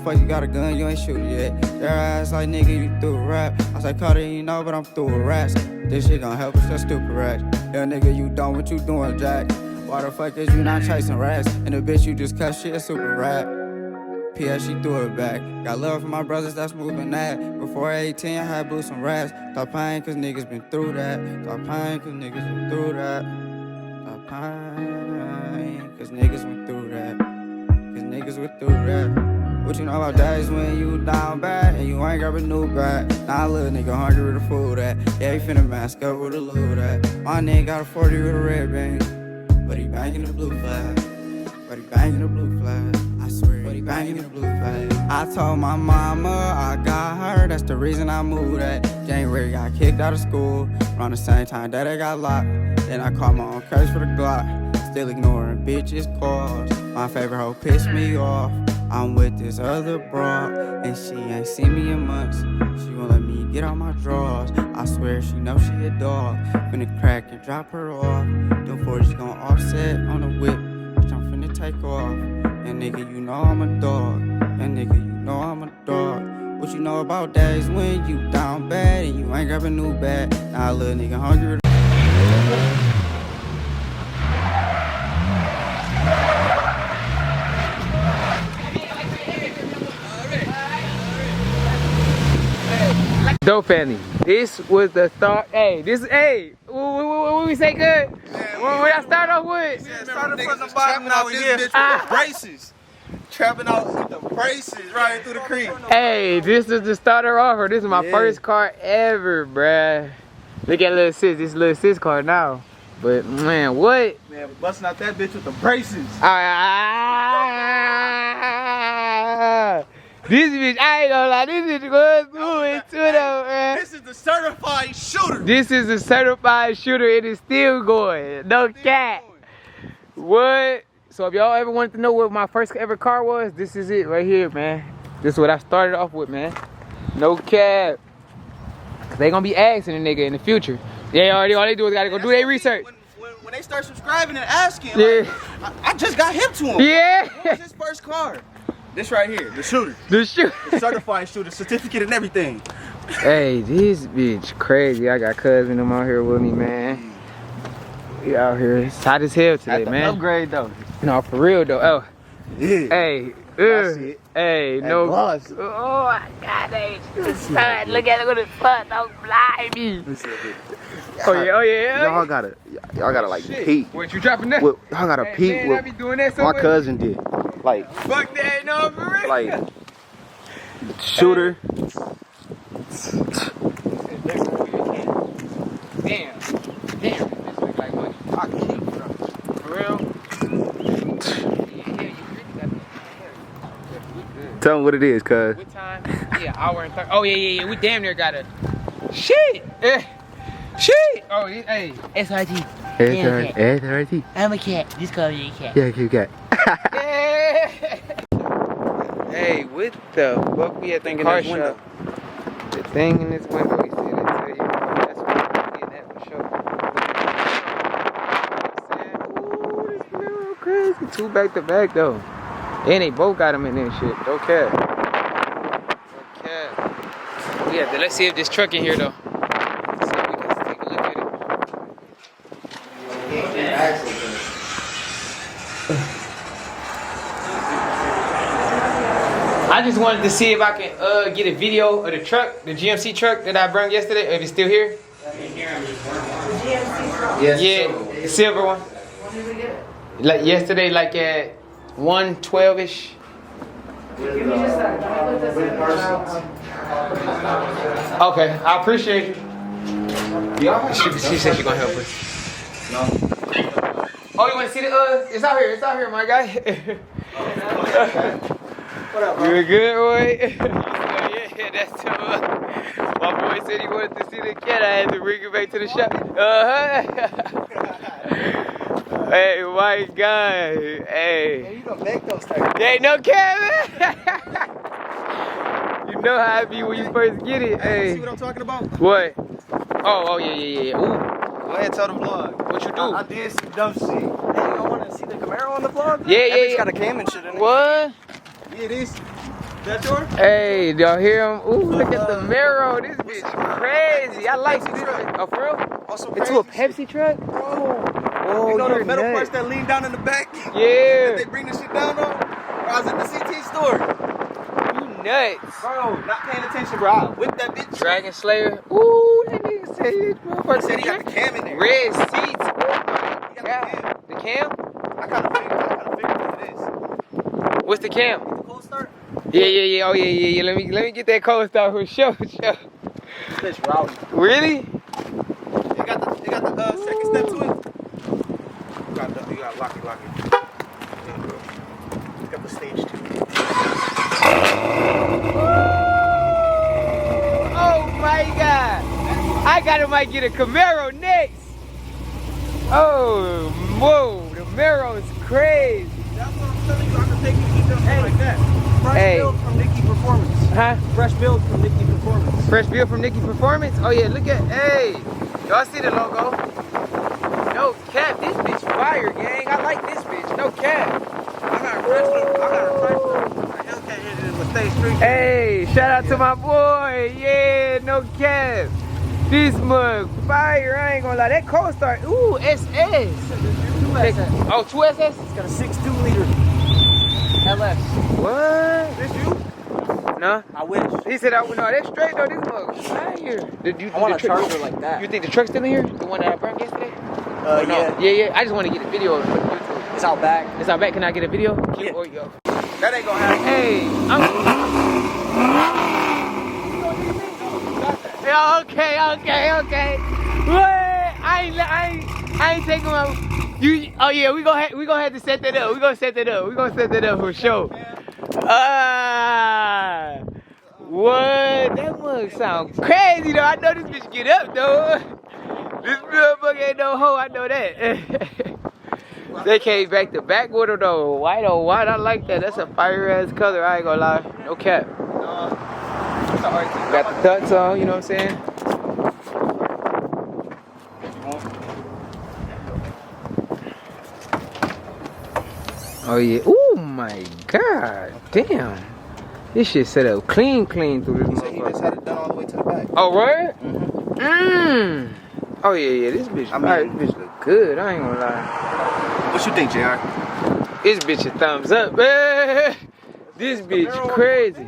fuck you got a gun, you ain't shoot it yet. Their ass like, nigga, you through a rap. I said, Carter, you know, but I'm through with rats. This shit gon' help us, that stupid rats. Yeah, nigga, you done what you doing, Jack. Why the fuck is you not chasing rats? And the bitch you just cut, shit, a super rap. P.S. she threw it back. Got love for my brothers that's moving that. Before 18, I had boots and rats. Stop paying cause niggas been through that. Stop paying cause niggas been through that. Stop paying cause niggas went through that. Cause niggas went through that. What you know about days when you down bad and you ain't got a new bag? Nah, little nigga hungry with the food at. Yeah, he finna mask up with a loot at. My nigga got a 40 with a red bang. But he banging the blue flag. But he banging the blue flag. I swear, but he banging the blue flag. I told my mama I got her, that's the reason I moved at. January got kicked out of school, around the same time that I got locked. Then I caught my own curse for the Glock, still ignoring bitches' calls. My favorite hoe pissed me off, I'm with this other broad, and she ain't seen me in months. She won't let me get out my drawers, I swear she knows she a dog. Finna crack and drop her off, them 40s gon' offset on the whip, bitch I'm finna take off. And nigga, you know I'm a dog. And nigga, you know I'm a dog. What you know about days when you down bad and you ain't grab a new bag? Nah, little nigga hungry. Dope family, this was the start. Hey, what we say good? What I start off with? Started from the bottom out here with the braces. Trapping out with the braces right through the creek. Hey, this is the starter offer. This is my first car ever, bruh. Look at little sis, this is little sis car now. But man, what? Man, busting out that bitch with the braces. This bitch, I ain't gonna lie, this bitch was moving to though, man. This is the certified shooter. This is a certified shooter. It is still going. No cat. What? So if y'all ever wanted to know what my first ever car was, this is it right here, man. This is what I started off with, man. No cap. They gonna be asking a nigga in the future. Yeah, all they do is gotta go do their research. When they start subscribing and asking, Yeah. like, I just got hip to him. Yeah. What was his first car? This right here, the shooter. The shooter. The certified shooter, certificate and everything. Hey, this bitch crazy. I got cousin them out here with me, man. We out here. It's hot as hell today, man. Upgrade though. No, for real though. Oh. Yeah. Hey. That's it. Hey, no. Gloss. Oh my God, they son. Look at it with the sun. Don't blind me. Oh yeah. Y'all gotta like peek. What you dropping that? Y'all gotta peek man, I what be doing that so my much. cousin did. Like, Fuck that, no, for real. like shooter. Damn. This look like money. I keep for real. Tell him what it is, cuz. What time? Yeah, hour and 30. Oh yeah. We damn near got a shit. Shit. Oh, hey. SRT. SRT. I'm a cat. Just call me a cat. Yeah, you got. Hey, what the fuck we at the car shop? The thing in this window, he said it tell you. That's what we get that for sure. Ooh, this real crazy. Two back to back though. And they both got them in there shit. Don't care. Yeah, let's see if this truck in here though. So we can take a look at it. I just wanted to see if I can get a video of the truck, the GMC truck that I brought yesterday, if it's still here. The GMC truck. Yes. Yeah, the silver one. When did we get it? Like yesterday, like at 1:12ish. Give me just that. Let me put this in. Okay, I appreciate you. Yeah, she said she gonna help us. No. Oh, you wanna see the it's out here, my guy. What up, bro? You good, boy? Yeah, that's too my boy said he wanted to see the cat. I had to bring it back to the shop. Hey, my God. Hey. Man, you don't make those type. Hey, no cat, man. You know how I be when you first get it. Hey. See what I'm talking about? What? Oh, yeah. Ooh. Go ahead, tell the vlog. What you do? I did some dumb shit. Hey, you don't want to see the Camaro on the vlog? Yeah. That bitch got a cam and shit in it. What? Yeah, this. That yours? Hey, y'all hear him? Ooh, look at the Mero. This bitch crazy. I like this. Oh, for real? Also Into a crazy Pepsi truck? shit. Oh, You know you're the metal nuts. parts that lean down in the back? Yeah. They bring the shit down on? Bro, I was at the CT store. You nuts. Bro, not paying attention, bro. I whipped that bitch. Dragon Slayer. Ooh, that nigga said this motherfucker. He said he got the cam in there. Red seats. Oh my He got god. the The cam? I kind of figured what it is. What's the cam? The cold start? Yeah. Oh yeah. Let me get that cold start for sure. This bitch rowdy. Really? They got the second step to it. You got lock it. There you go. You got the stage 2. Oh my god. Might get a Camaro next. Oh, whoa, the Mero is crazy. That's what I'm telling you. I can take you to eat something like that. Fresh Hey. build from Nikki Performance. Huh? Fresh build from Nikki Performance. Fresh build from Nikki Performance? Oh yeah, look at, hey. Y'all see the logo? No cap, this bitch fire, gang. I like this bitch, no cap. I got a fresh Hellcat engine with State Street. Hey, shout out to my boy. Yeah, no cap. This mug fire, I ain't gonna lie. That cold start, ooh, SS. Oh, 2 SS? It's got a 6.2 liter LS. What? This you? No? I wish. He said, no, that's straight though. This mug fire. I want a charger like that. You think the truck's still in here? The one that I brought yesterday? Or no? Yeah. Yeah. I just want to get a video of it for YouTube. It's out back. It's out back. Can I get a video? Yeah. Or, yo. That ain't gonna happen. Hey, Yeah, okay. What? I ain't taking my. Oh yeah, we gonna have to set that up. We gonna set that up for sure. What? That mug sound crazy though. I know this bitch get up though. This motherfucker ain't no hoe. I know that. They came back to back with her though. White on white. I like that. That's a fire ass color. I ain't gonna lie. No cap. Got the ducks on. You know what I'm saying? Oh yeah. Oh my god. Damn. This shit set up clean through this He said he just had it done all the way to the back. Oh right? Oh yeah. This bitch. I mean- this bitch look good. I ain't gonna lie. What you think, JR? This bitch a thumbs up. Man. This bitch crazy.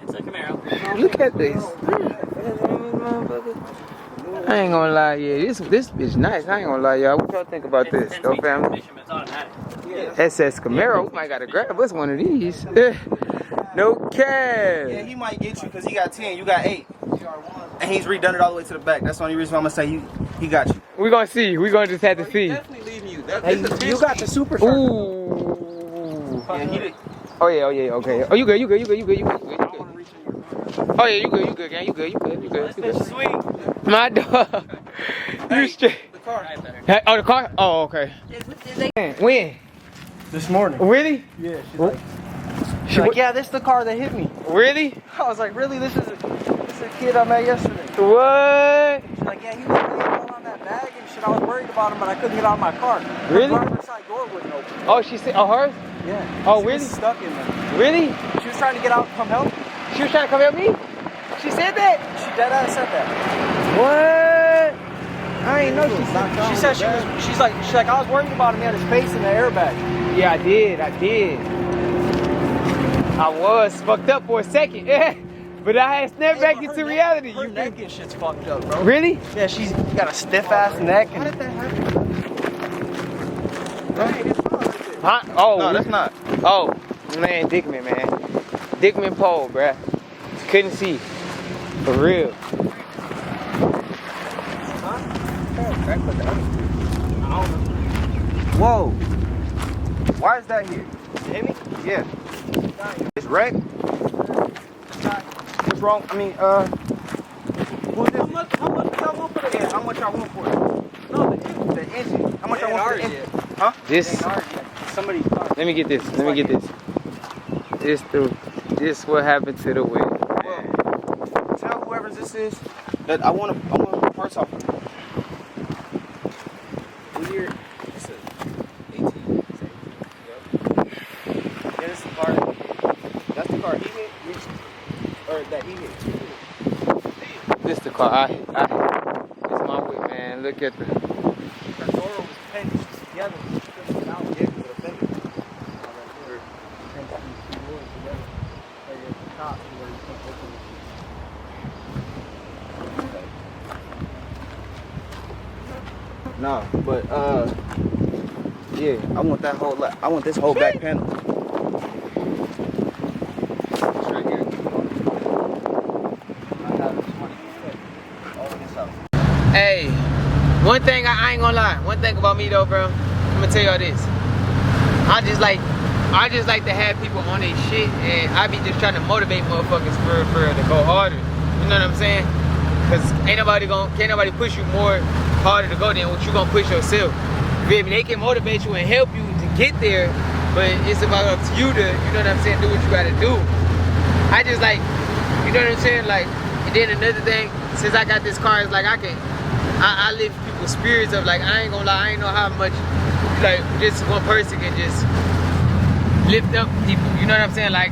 It's a Camaro. Look at this. I ain't gonna lie, yeah. This bitch nice. I ain't gonna lie, y'all. What y'all think about this, though, family? It's automatic. SS Camaro. We might gotta grab us one of these. No Yeah, cap. he might get you because he got 10, you got 8. And he's redone it all the way to the back. That's the only reason why I'm gonna say he got you. We gonna see. We gonna just have to see. Definitely leaving you. You got the super Ooh. Yeah, he did. Oh yeah. Okay. Oh, you good. Oh yeah, you good, gang. You good. Sweet. My dog. You straight. The car. Hey, oh, the car? Oh, okay. When? This morning. Really? Yeah, she's She- yeah, this is the car that hit me. Really? I was like, really? This is a kid I met yesterday. What? She's like, yeah, he was laying all on that bag and shit. I was worried about him, but I couldn't get out of my car. Really? The driver's side door wouldn't open. Oh, she said, oh, hers? Yeah. Oh, She really? was stuck in there. Really? She was trying to get out and come help me. She was trying to come help me? She said that? She dead ass said that. What? I ain't know she said She said she's like, I was worried about him. He had his face in the airbag. Yeah, I did. I was fucked up for a second. But I had snapped back Her into neck- reality. Her neck and shit's fucked up, bro. Really? Yeah, she's got a stiff ass neck. And... Huh? Oh. No, that's not. Oh, man, Dickman, man. Dickman pole, bruh. Couldn't see. For real. Whoa. Why is that here? Hit me? Yeah. It's wrecked? What's wrong? I mean, who's this? How much y'all want for the engine? How much y'all want for it? No, the engine. How much y'all want for the engine? Huh? This, Somebody. let me get this. This what happened to the wheel. Tell whoever this is that I want the parts off. Weird. It's a 18. Yeah, this is the car. That's the car he hit. or that he hit. This the car. This my whip, man. Look at the. That Toro was pinned together. Out here with a fender. No, but yeah, I want that whole. I want this whole back panel. Hey, one thing I ain't gonna lie. One thing about me though, bro. I'm gonna tell y'all this. I just like to have people on their shit, and I be just trying to motivate motherfuckers for to go harder. You know what I'm saying? Cause can't nobody push you more harder to go than what you gonna push yourself. You feel me? They can motivate you and help you to get there, but it's about up to you to, you know what I'm saying, do what you gotta do. I just like, you know what I'm saying? Like, and then another thing, since I got this car, it's like I lift people's spirits up. Like, I ain't gonna lie, I ain't know how much, like, just one person can just lift up people. You know what I'm saying? Like,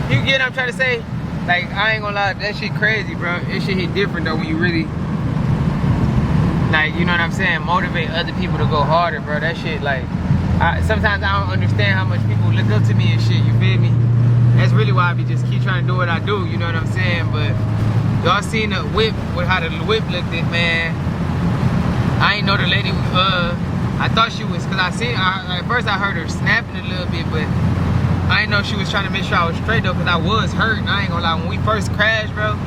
you get what I'm trying to say? Like, I ain't gonna lie, that shit crazy, bro. It shit hit different though when you really, like, you know what I'm saying, motivate other people to go harder, bro. That shit, like, sometimes I don't understand how much people look up to me and shit, you feel me? That's really why I be just keep trying to do what I do, you know what I'm saying? But y'all seen the whip, with how the whip looked at, man. I ain't know the lady, I thought she was, cause at first I heard her snapping a little bit, but I didn't know she was trying to make sure I was straight though, cause I was hurt, and I ain't gonna lie, when we first crashed, bro,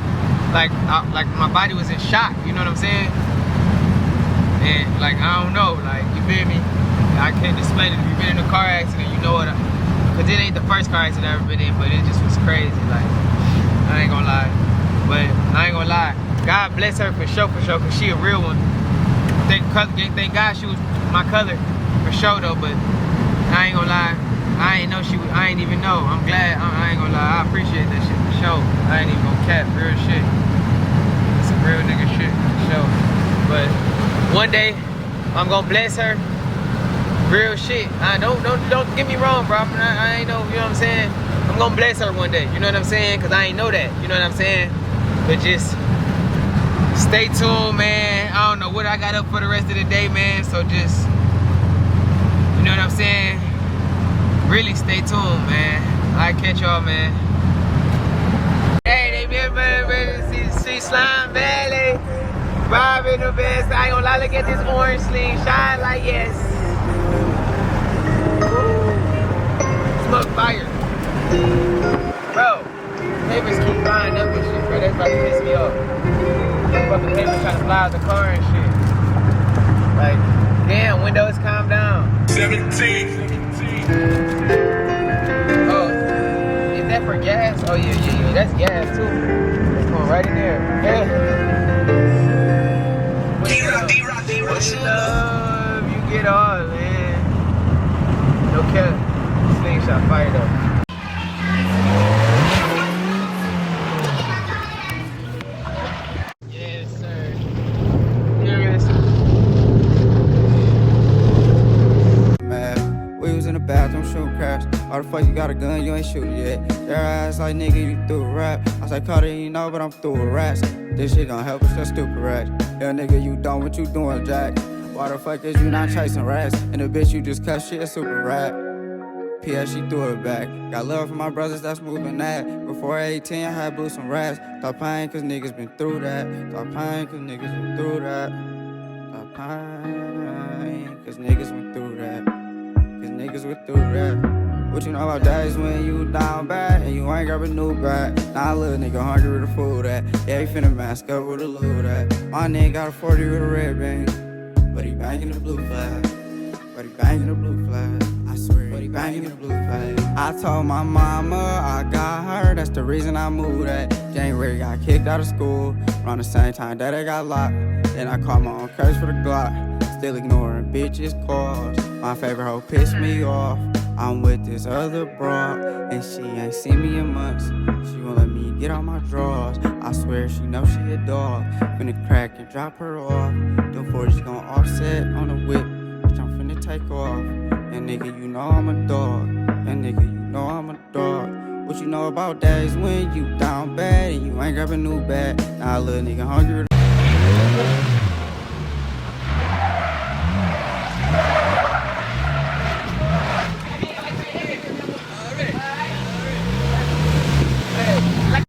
like my body was in shock, you know what I'm saying? And like, I don't know, like, you feel me? I can't explain it. If you've been in a car accident, you know what, cause it ain't the first car accident I've ever been in, but it just was crazy, like, I ain't gonna lie. But I ain't gonna lie, God bless her for sure, cause she a real one. Thank God she was my color, for sure though, but I ain't gonna lie, I ain't know she was, I ain't even know. I'm glad, I ain't gonna lie, I appreciate that shit for sure. I ain't even gonna cap, real shit. It's some real nigga shit, for sure. But one day, I'm gonna bless her, real shit. Don't get me wrong, bro, I ain't know, you know what I'm saying? I'm gonna bless her one day, you know what I'm saying? Cause I ain't know that, you know what I'm saying? But just stay tuned, man. I don't know what I got up for the rest of the day, man. So just, you know what I'm saying? Really stay tuned, man. I'll catch y'all, man. Hey, they been ready to see Slime Valley. Robbing the best. I ain't gonna lie, look at this orange sling. Shine like yes. Smoke fire. Bro, neighbors keep buying up and shit, bro. That's about to piss me off. Fucking neighbors trying to fly out the car and shit. Like, damn, windows calm down. 17. Oh, is that for gas? Oh yeah, that's gas too. It's going right in there. Love, you get all, man. No cap. Slingshot fire though. Bathroom shooting craps. Why the fuck you got a gun? You ain't shooting yet. Your ass like nigga, you through a rap. I was like, Carter, you know, but I'm through a rats. This shit gon' help us, that stupid rats. Yeah, nigga, you done what you doing, Jack. Why the fuck is you not chasing rats? And the bitch you just cut shit, a super rap. P.S. she threw it back. Got love for my brothers that's moving that. Before 18, I had blew some rats. Stop paying cause niggas been through that. Stop paying cause niggas been through that. Stop paying cause niggas went through that. Niggas with through that. What you know about days when you down bad and you ain't got a new bag? Nah, little nigga hungry with the food at. Yeah, he finna mask up with a load at. My nigga got a 40 with a red bang, but he banging the blue flag. But he banging the blue flag. I swear, but he banging the blue flag. I told my mama I got her, that's the reason I moved at. January got kicked out of school, around the same time that I got locked. Then I caught my own curse for the Glock. Still ignoring bitches' calls. My favorite hoe pissed me off. I'm with this other broad, and she ain't seen me in months. She won't let me get out my drawers. I swear she knows she a dog. Finna crack and drop her off. Them 40s gon' offset on the whip, bitch, I'm finna take off. And nigga, you know I'm a dog. And nigga, you know I'm a dog. What you know about days when you down bad grab a new bag. Nah, little nigga hungry.